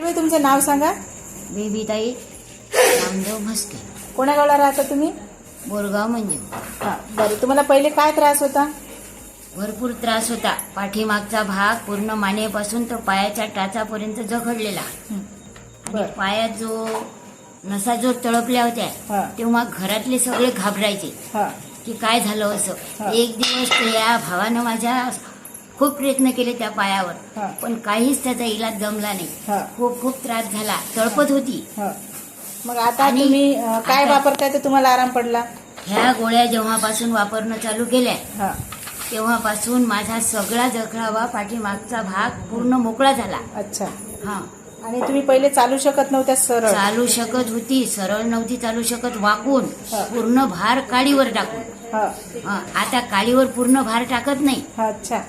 तुम्ही तुमचं नाव सांगा. बेबीताई रामदेव म्हस्के, कोण्या गावाला राहता तुम्ही? बोरगाव मंजू. हा, बरं. तुम्हाला पहिले काय त्रास होता? भरपूर त्रास होता. पाठीमागचा भाग पूर्ण मानेपासून तर पायाच्या टाचापर्यंत जखडलेला. आणि बरं. पायात जो नसा जो तळपल्या हा. होत्या तेव्हा घरातले सगळे घाबरायचे हा, की काय झालं हा. असं. एक दिवस त्या भावानं माझ्या खूप प्रयत्न केले त्या हा. पायावर, पण काहीच त्याचा इलाज जमला नाही. हा. खूप खूप त्रास झाला, तळपत होती. हा. मग आता आणि तुम्ही काय आता- वापरताय तर तुम्हाला आराम पडला? ह्या गोळ्या जेव्हापासून वापरणं चालू केल्या हा. तेव्हापासून माझा सगळा जखडावा पाठीमागचा भाग पूर्ण मोकळा झाला. अच्छा. हा, आणि तुम्ही पहिले चालू शकत नव्हत्या सरळ? चालू शकत होती, सरळ नव्हती चालू शकत, वाकून हा. पूर्ण भार काडीवर टाकून. हा. हा, आता काडीवर पूर्ण भार टाकत नाही, हा. अच्छा.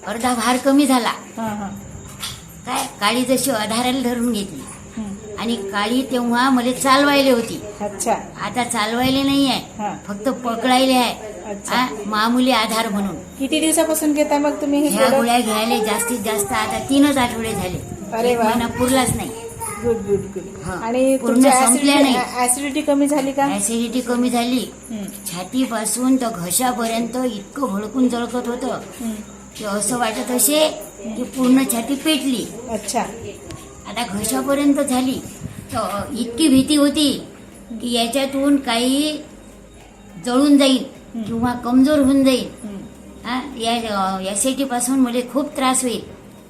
अर्धा भार कमी झाला. हा. हा. काय काळी जशी अधाराला धरून घेतली. हं. आणि काळी तेव्हा मला चालवायला होती, अच्छा. आता चालवायला नाही हा. आहे, फक्त पकडायला आहे. अच्छा. हा, मामुली आधार म्हणून. किती दिवसापासून घेताय मग तुम्ही हे ह्या product? गोळ्या घ्यायला जास्तीत जास्त आता 3च आठवडे झाले. अरे एक वा. महिना पुरलाच नाही. Good good good. हा. आणि पूर्ण तुमची संपल्या नाही. ऍसिडिटी कमी झाली का? ऍसिडिटी कमी झाली. हं. छातीपासून तर घशापर्यंत इतकं भडकून जळकत होतं हं. की असं वाटत असे की पूर्ण छाती पेटली. अच्छा. आता घशापर्यंत झाली तर इतकी भीती होती की याच्यातून काही जळून जाईल किंवा कमजोर होऊन जाईल. हं. हा, या ऍसिडिटी पासून मला खूप त्रास होईल.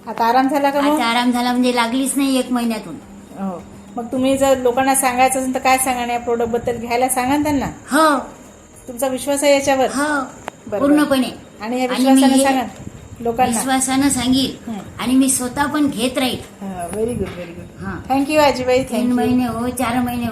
आता आराम झाला का मग? आता आराम झाला म्हणजे लागलीच नाही 1 महिन्यातून. हो. मग तुम्ही जर लोकांना सांगायचं असेल तर काय सांगा या प्रोडक्ट बद्दल? घ्यायला सांगा ना त्यांना. हो तुमचा विश्वास आहे याच्यावर? हो, बरं. पूर्णपणे. आणि या आणि विश्वासाने मी हे सांगा लोकांना. विश्वासानं सांगील हं. आणि मी स्वतः पण घेत राहील. Very good very good. हा, थँक्यू आजीबाई. 3 थँक्यू. महिने हो 4 महिने